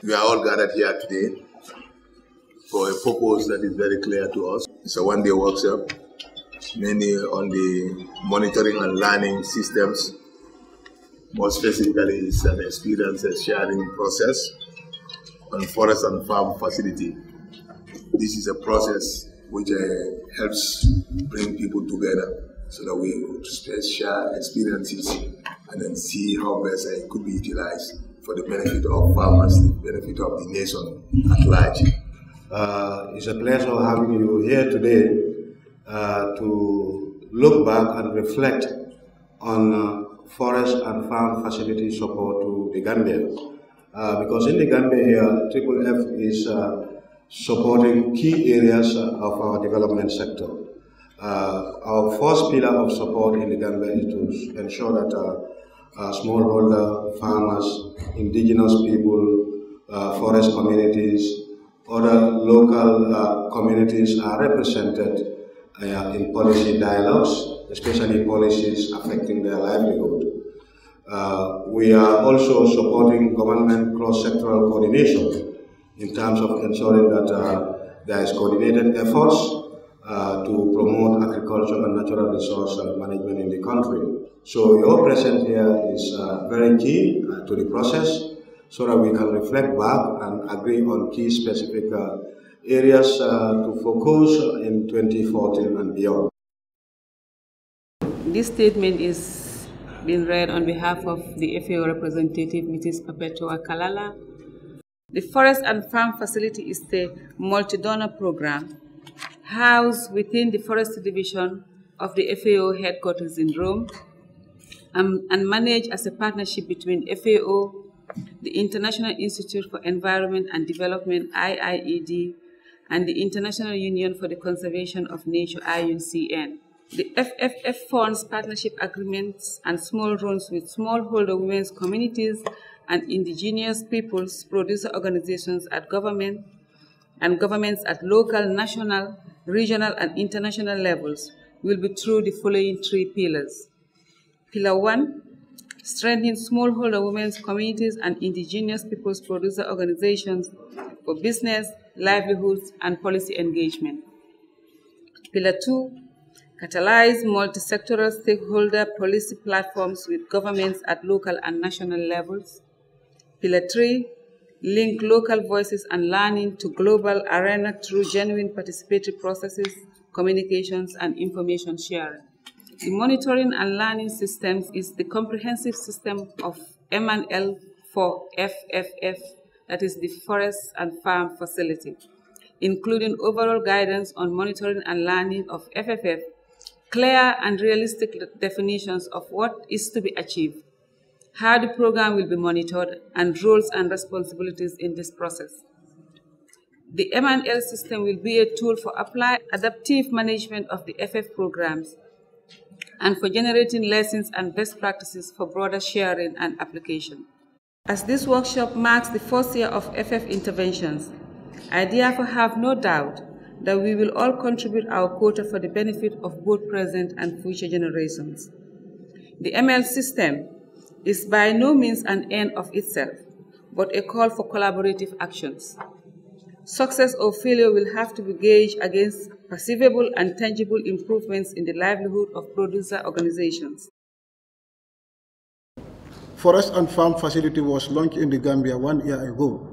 We are all gathered here today for a purpose that is very clear to us. It's a one-day workshop, mainly on the monitoring and learning systems. More specifically, it's an experience sharing process on forest and farm facility. This is a process which helps bring people together so that we share experiences and then see how best it could be utilized for the benefit of farmers, the benefit of the nation at large. It's a pleasure having you here today to look back and reflect on forest and farm facility support to the Gambia. Because in the Gambia here, FFF is supporting key areas of our development sector. Our first pillar of support in the Gambia is to ensure that smallholder farmers, indigenous people, forest communities, other local communities are represented in policy dialogues, especially policies affecting their livelihood. We are also supporting government cross-sectoral coordination in terms of ensuring that there is coordinated efforts to promote agriculture and natural resource management in the country. So your presence here is very key to the process so that we can reflect back and agree on key specific areas to focus in 2014 and beyond. This statement is being read on behalf of the FAO representative, Mrs. Perpetua Kalala. The Forest and Farm Facility is the multi-donor program housed within the Forestry Division of the FAO headquarters in Rome and managed as a partnership between FAO, the International Institute for Environment and Development, IIED, and the International Union for the Conservation of Nature, IUCN. The FFF funds partnership agreements and small loans with smallholder women's communities and indigenous peoples producer organizations at government and governments at local, national, regional, and international levels will be through the following three pillars. Pillar 1, strengthen smallholder women's communities and indigenous peoples producer organizations for business, livelihoods, and policy engagement. Pillar 2, catalyze multi-sectoral stakeholder policy platforms with governments at local and national levels. Pillar 3, link local voices and learning to global arena through genuine participatory processes, communications, and information sharing. The monitoring and learning systems is the comprehensive system of M&L for FFF, that is the Forest and Farm Facility, including overall guidance on monitoring and learning of FFF, clear and realistic definitions of what is to be achieved, how the program will be monitored, and roles and responsibilities in this process. The M&L system will be a tool for applied adaptive management of the FF programs and for generating lessons and best practices for broader sharing and application. As this workshop marks the first year of FF interventions, I therefore have no doubt that we will all contribute our quota for the benefit of both present and future generations. The ML system is by no means an end of itself, but a call for collaborative actions. Success or failure will have to be gauged against perceivable and tangible improvements in the livelihood of producer organizations. Forest and Farm Facility was launched in the Gambia 1 year ago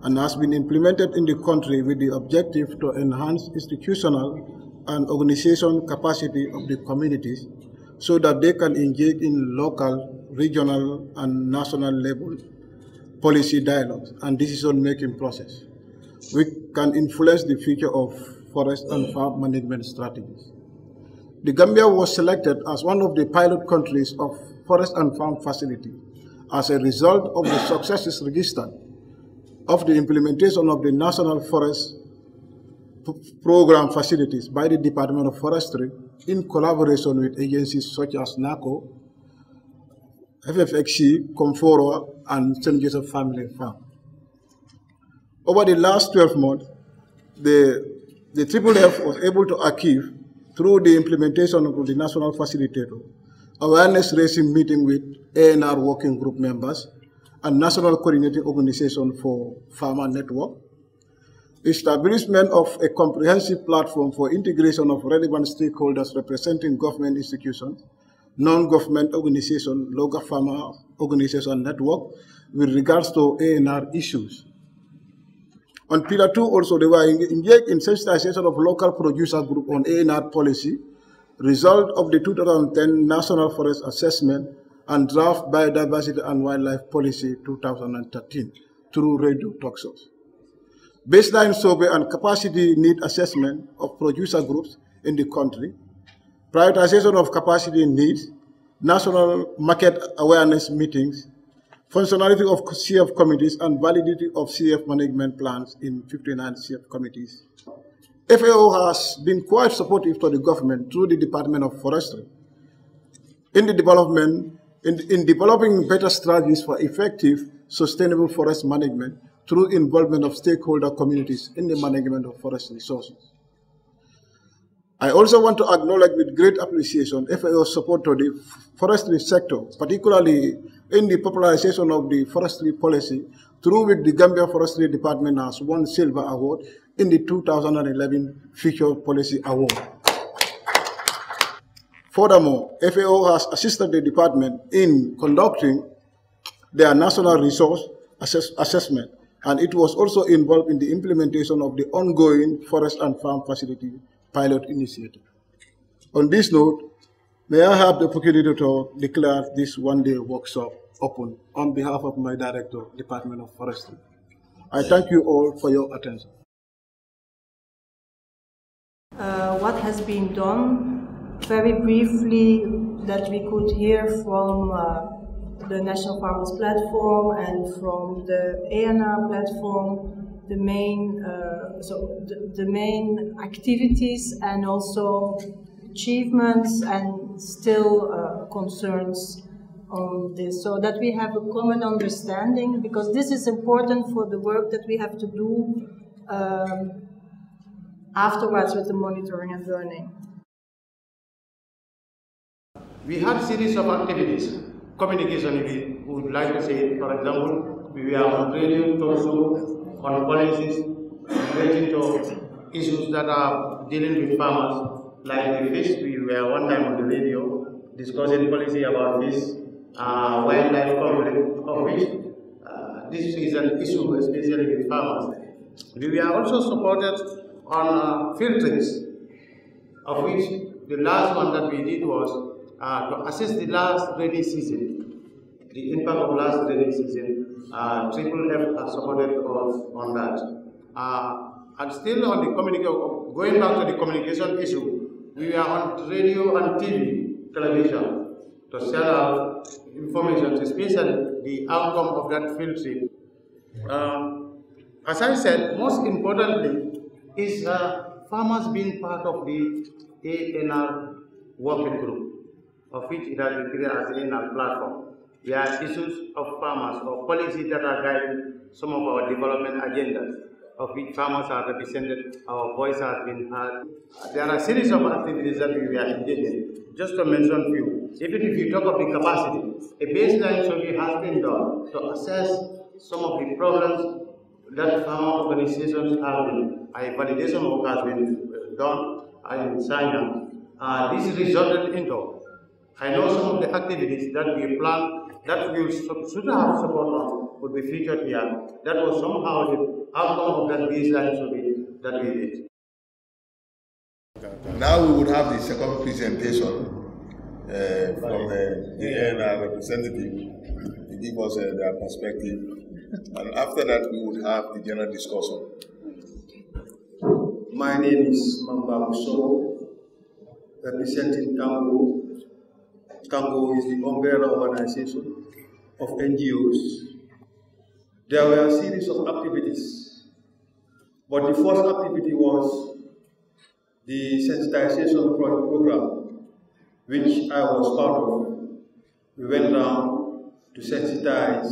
and has been implemented in the country with the objective to enhance institutional and organizational capacity of the communities so that they can engage in local, regional, and national level policy dialogues and decision-making process. We can influence the future of forest and farm management strategies. The Gambia was selected as one of the pilot countries of Forest and Farm Facility as a result of the successes registered of the implementation of the National Forest Program facilities by the Department of Forestry in collaboration with agencies such as NACO, FFXC, Comforo, and St. Joseph Family Farm. Over the last 12 months, the FFF was able to achieve through the implementation of the national facilitator, awareness raising meeting with ANR working group members and national coordinating organization for farmer network, establishment of a comprehensive platform for integration of relevant stakeholders representing government institutions, non-government organization, local farmer organization network with regards to ANR issues. On Pillar 2 also, they were engaged in sensitization of local producer group on ANR policy, result of the 2010 National Forest Assessment and Draft Biodiversity and Wildlife Policy 2013 through radio talk shows. Baseline survey and capacity need assessment of producer groups in the country, prioritization of capacity needs, national market awareness meetings, functionality of CF committees, and validity of CF management plans in 59 CF committees. FAO has been quite supportive to the government through the Department of Forestry in the developing better strategies for effective, sustainable forest management through involvement of stakeholder communities in the management of forest resources. I also want to acknowledge with great appreciation FAO's support to the forestry sector, particularly in the popularization of the forestry policy, through which the Gambia Forestry Department has won Silver Award in the 2011 Future Policy Award. Furthermore, FAO has assisted the department in conducting their national resource assessment, and it was also involved in the implementation of the ongoing Forest and Farm Facility Pilot Initiative. On this note, may I have the opportunity to declare this one-day workshop open on behalf of my Director, Department of Forestry. I thank you all for your attention. What has been done, very briefly, that we could hear from the National Farmers Platform and from the ANR platform, the main activities and also achievements and still concerns on this, so that we have a common understanding, because this is important for the work that we have to do afterwards with the monitoring and learning. We had a series of activities, communication, if we would like to say. For example, we were on radio, talk show, on policies relating to issues that are dealing with farmers, like the fish. We were one time on the radio discussing policy about fish, wildlife conflict of fish. This is an issue especially with farmers. We were also supported on field trips, of which the last one that we did was to assess the last rainy season, the impact of last rainy season. FFF has supported us on that. And still on the going back to the communication issue, we were on radio and television to sell out information, especially the outcome of that field trip. As I said, most importantly is farmers being part of the ANR working group, of which it has been created as an ANR platform. There are issues of farmers or policies that are guiding some of our development agendas, of which farmers are represented, our voice has been heard. There are a series of activities that we are engaged in. Just to mention a few, even if you talk of the capacity, a baseline survey has been done to assess some of the problems that farmer organizations have been. A validation work has been done in China. This resulted into, I know some of the activities that we plan that we should have support on would be featured here. That was somehow the outcome of that baseline survey that we did. Now we would have the second presentation from the ANR representative to give us their perspective, and after that we would have the general discussion. My name is Mamba Muso, representing Tango. Tango is the umbrella organization of NGOs. There were a series of activities, but the first activity was the sensitization program, which I was part of. We went down to sensitize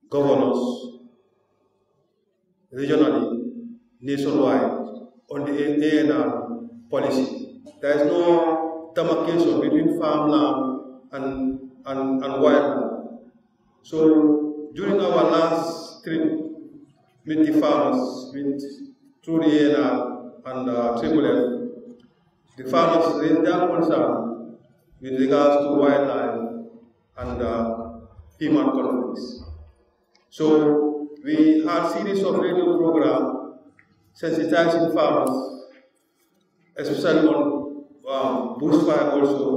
governors regionally nationwide on the ANR policy. There is no demarcation between farmland and wildland. So during our last trip with the farmers, through the ANR and Triple F, the farmers raised their concern with regards to wildlife and human conflicts. So we had a series of radio programs sensitizing farmers, especially on bushfire also,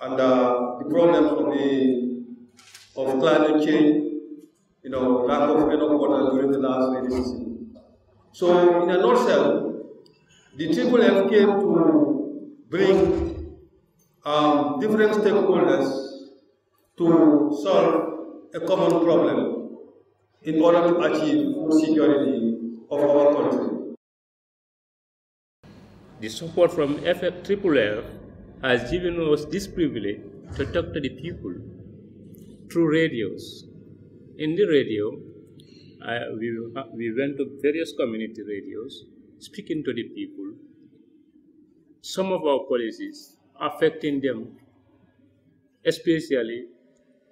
and the problems of climate change, lack of enough water during the last rainy season. So in a nutshell, the Triple F came to bring different stakeholders to solve a common problem in order to achieve food security of our country. The support from Triple F has given us this privilege to talk to the people through radios. In the radio, we went to various community radios, speaking to the people. Some of our policies affecting them, especially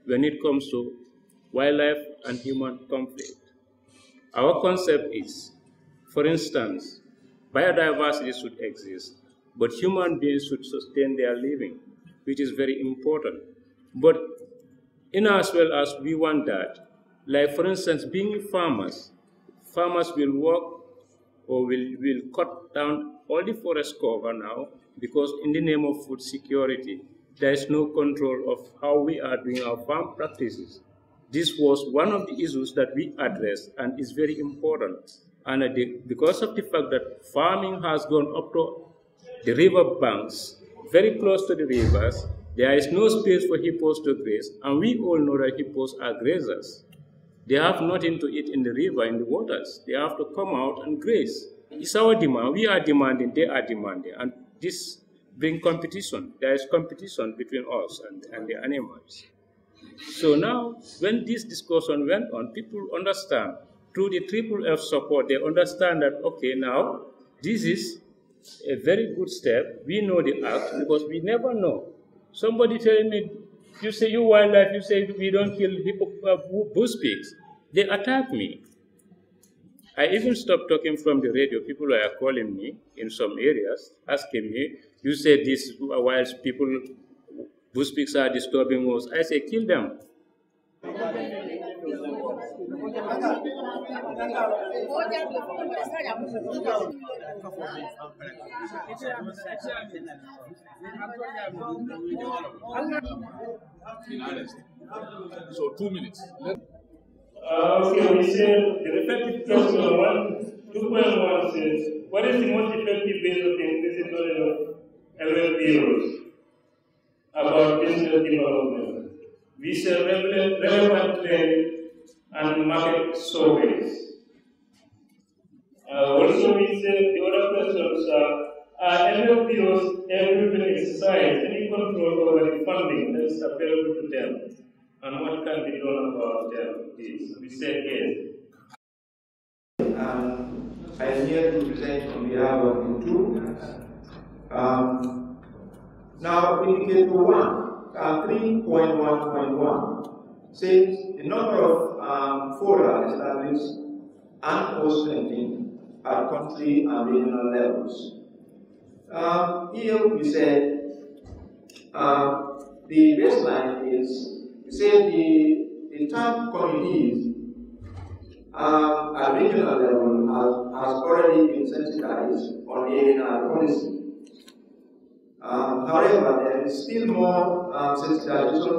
when it comes to wildlife and human conflict. Our concept is, for instance, biodiversity should exist, but human beings should sustain their living, which is very important. But in as well as we want that, like for instance, being farmers will work or will cut down all the forest cover now, because in the name of food security, there is no control of how we are doing our farm practices. This was one of the issues that we addressed and is very important. And because of the fact that farming has gone up to the river banks, very close to the rivers, there is no space for hippos to graze, and we all know that hippos are grazers. They have nothing to eat in the river, in the waters. They have to come out and graze. It's our demand. We are demanding, they are demanding, and this brings competition. There is competition between us and the animals. So now, when this discussion went on, people understand, through the Triple F support, they understand that, okay, now, this is a very good step. We know the act, because we never know. Somebody telling me, you say you wildlife, you say we don't kill bush pigs. They attack me. I even stopped talking from the radio. People were calling me in some areas, asking me, you say this wild people, bush pigs are disturbing us. I say, kill them. So 2 minutes. Okay, we said the effective question 2.1 says, what is the most effective way of increasing knowledge of LLPOs about business development? We say relevant trend and market surveys. Also, we say the other questions are LLPOs able to exercise any control over the funding that is available to them? And what can be done about this? We said yes. I am here to present on behalf of U2. Now, indicator 1, 3.1.1 says the number of fora established and or strengthened at country and regional levels. Here we said the baseline is, we said the term committees at regional level has already been sensitized on the ANR policy. However, there is still more sensitization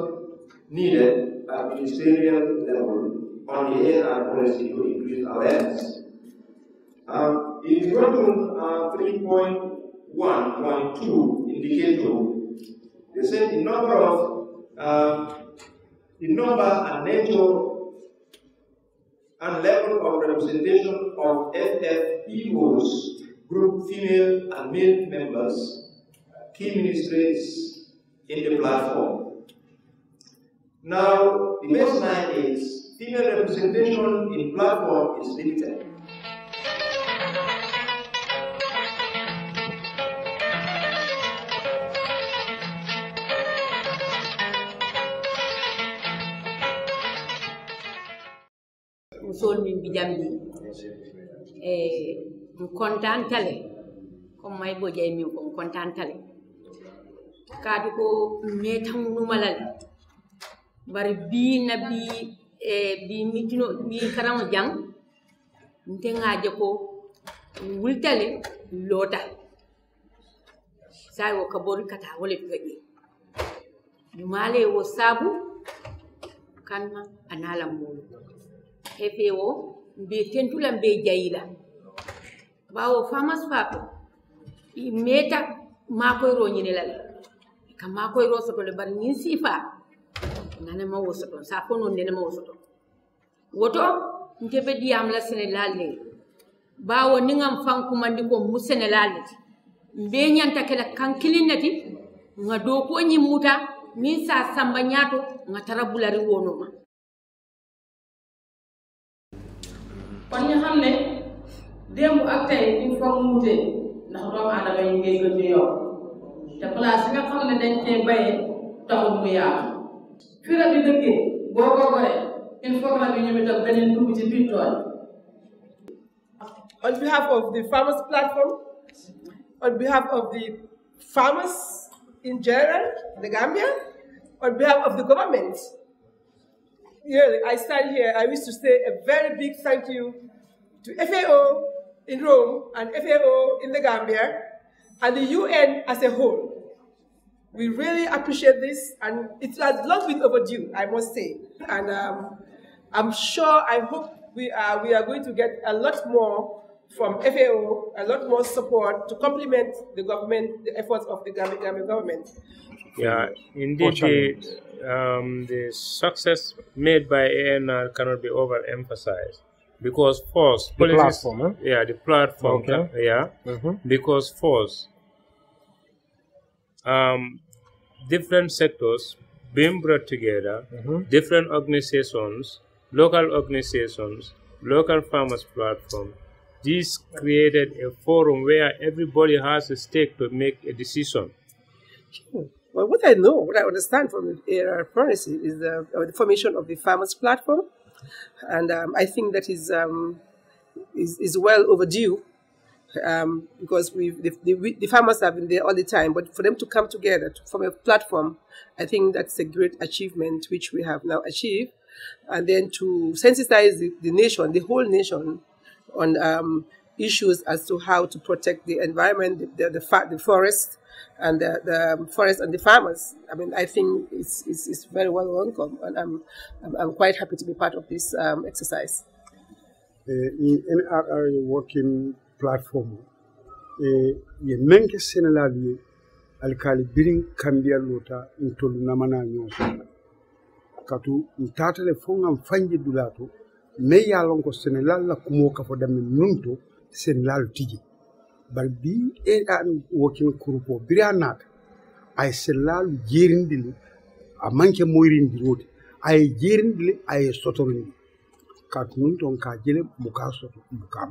needed at ministerial level on the ANR policy to increase awareness. If you go to 3.1.2 indicator, they said the number and nature and level of representation of FFPOs, group female and male members, key ministries in the platform. Now, the baseline is female representation in platform is limited. musol min bijambi kontaan tale comme may bo jay mi ko kontaan tale kaatu ko metam numalal bari bi nabi bi mitino bi karamo jang ntenga je ko wultale lota sai wo kabori kata wole toje dumale wo sabu kanma anala mulu hefe wo be tentula be jayila bawo famas fato I meta makoy ro nyine lale ka makoy ro soto le bar nyin sifa nana ma wo soto sa ko non ne ma wo soto woto ngebe diam la Senegal le bawo ningam fanku mandi ko mu Senegal le be nyanta kala kankilinati nga do ko nyimuta min sa samba nyato nga tarabulari wono ma kon ñu xamne dembu ak tay il faut muté ndax doom adama yi ngay gën di yow te place nga xamne dañ cey baye taxul mu yaa fi la bi dëkke boko gore il faut que ñu mi tam benen dugg ci biir tool. On behalf of the farmers platform, on behalf of the farmers in general, the Gambia, on behalf of the government, really, I stand here, I wish to say a very big thank you to FAO in Rome and FAO in the Gambia and the UN as a whole. We really appreciate this, and it has long been overdue, I must say. And I'm sure, I hope we are going to get a lot more from FAO, a lot more support to complement the government, the efforts of the Gambian government. Yeah, indeed, the success made by ANR cannot be overemphasized because first, the platform, yeah, the platform, okay. Yeah, because first, different sectors being brought together, different organizations, local farmers platform. This created a forum where everybody has a stake to make a decision. Sure. Well, what I understand from the ANR policy is the formation of the farmers platform, and I think that is well overdue because the farmers have been there all the time, but for them to come together to form a platform, I think that's a great achievement which we have now achieved, and then to sensitize the nation, the whole nation, on issues as to how to protect the environment, the forest, and the forest and the farmers. I mean, I think it's very well welcome, and I'm quite happy to be part of this exercise. The NRR working platform, ye menke senelali alkali biring kambia lota intolu namana nyoso katu ntata le fonga mfanji dulato me yalon ko Senegal la kumo ka fo dam nunto Senegal tiji bal bi e an working group biranat ay Senegal jerindili a manke moyrindi roti ay jerindili ay sotorindi kat nun ton ka jele muka soto muka